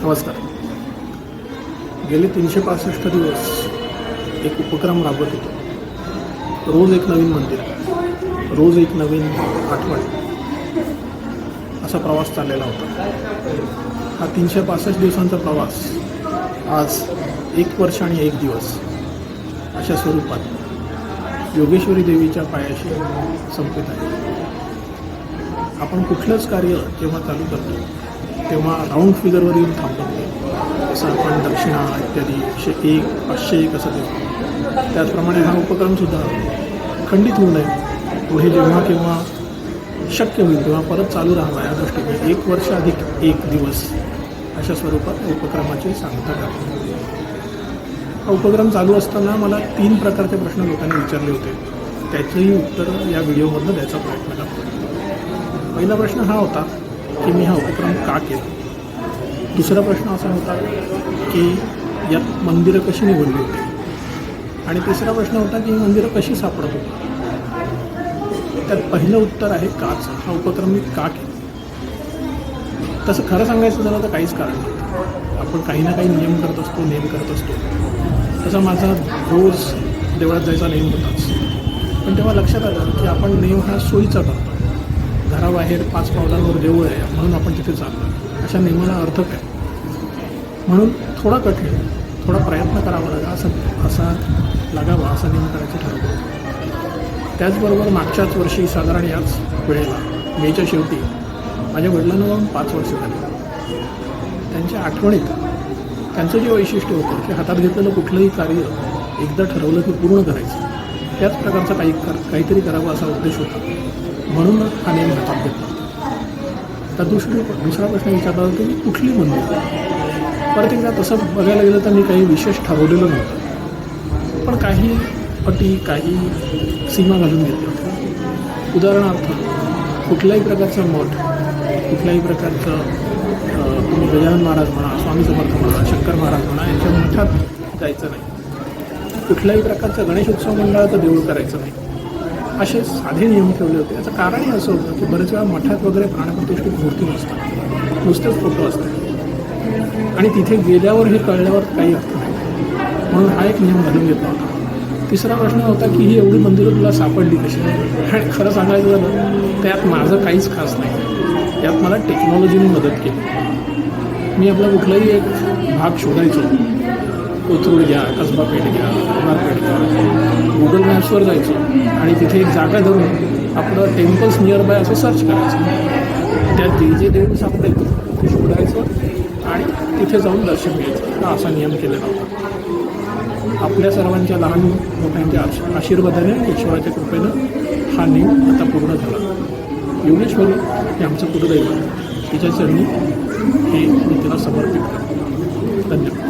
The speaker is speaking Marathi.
नमस्कार. गेले 365 दिवस एक उपक्रम राबवत होतो. रोज एक नवीन मंदिर, रोज एक नवीन आठवण, असा प्रवास चाललेला होता. हा 365 दिवसांचा प्रवास आज 1 वर्ष आणि 1 दिवस अशा स्वरूपात योगेश्वरी देवीच्या पायाशी संपित आहे. आपण कुठलंच कार्य जेव्हा चालू करतो तेव्हा राऊंड फिगरवर येऊन थांबतो. जसं आपण दक्षिणा इत्यादी 101, 501 असं देतो, त्याचप्रमाणे हा उपक्रमसुद्धा खंडित होऊ नये. पुढे जेव्हा केव्हा शक्य होईल तेव्हा परत चालू राहावा या दृष्टीने 1 वर्ष अधिक 1 दिवस अशा स्वरूपात उपक्रमाची सांगता करतो. हा उपक्रम चालू असताना मला 3 प्रकारचे प्रश्न लोकांनी विचारले होते. त्याचंही उत्तर या व्हिडिओमधनं द्यायचा प्रयत्न करतो. पहिला प्रश्न हा होता की मी हा उपक्रम का केला. दुसरा प्रश्न असा होता की यात मंदिरं कशी निवडली होती. आणि तिसरा प्रश्न होता की मंदिरं कशी सापडत होती. त्यात पहिलं उत्तर आहे काच. हा उपक्रम मी का केला. तसं खरं सांगायचं झालं तर काहीच कारण नाही. आपण काही ना काही नियम करत असतो, नेम करत असतो. तसा माझा रोज देवळात जायचा नेम होताच. पण तेव्हा लक्षात आलं की आपण नेम हा सोयीचा करतो. घराबाहेर 5 पावलांवर देऊळ आहे म्हणून आपण तिथे चाललो. अशा नेमाला अर्थ काय. म्हणून थोडा कठीण, थोडा प्रयत्न करावा असा लागावा असा नेम करायचं ठरवलं. त्याचबरोबर मागच्याच वर्षी साधारण याच वेळेला मेच्या शेवटी माझ्या वडिलांना जाऊन 5 वर्ष झाली. त्यांच्या आठवणीत त्यांचं जे वैशिष्ट्य होतं की हातात घेतलेलं कुठलंही कार्य एकदा ठरवलं की पूर्ण करायचं, त्याच प्रकारचं काहीतरी करावं असा उद्देश होता. म्हणून हा नेम हातात घेतला. तर दुसरा प्रश्न विचारला होता की कुठली मंदिर. परत एकदा तसं बघायला गेलं तर मी काही विशेष ठरवलेलं नव्हतं, पण काही अटी, काही सीमा घालून घेतल्या होत्या. उदाहरणार्थ कुठल्याही प्रकारचं मठ, कुठल्याही प्रकारचं तुम्ही गजानन महाराज म्हणा, स्वामी समर्थ म्हणा, शंकर महाराज म्हणा, यांच्या मठात जायचं नाही. कुठल्याही प्रकारचं गणेश उत्सव मंडळाचं देऊळ करायचं नाही. असे साधे नियम ठेवले होते. याचं कारणही असं होतं की बरेच वेळा मठात वगैरे प्राणप्रतिष्ठित मूर्ती नसतात, नुसतेच फोटो असतात आणि तिथे गेल्यावर हे कळल्यावर काही अर्थ नाही. म्हणून हा एक नियम घालून घेतला होता. तिसरा प्रश्न होता की ही एवढी मंदिरं तुला सापडली कशी. आणि खरं सांगायचं झालं त्यात माझं काहीच खास नाही. त्यात मला टेक्नॉलॉजीने मदत केली. मी आपला कुठलाही एक भाग शोधायचो. कोथरूड घ्या, कसबा पेठ घ्या, पेठ घ्या, गुगल मॅप्सवर जायचो आणि तिथे एक जागा धरून आपलं टेम्पल्स नियर बाय असं सर्च करायचं. त्यात जे देऊळ सापडायचं ते शोधायचं आणि तिथे जाऊन दर्शन घ्यायचं. हा असा नियम केलेला होता. आपल्या सर्वांच्या लहान मोठ्यांच्या आशीर्वादाने, ईश्वराच्या कृपेनं हा नियम आता पूर्ण झाला. योगेश्वरी हे आमचं कुलदैवत, तिच्या चरणी हे मी तिला समर्पित करतो. धन्यवाद.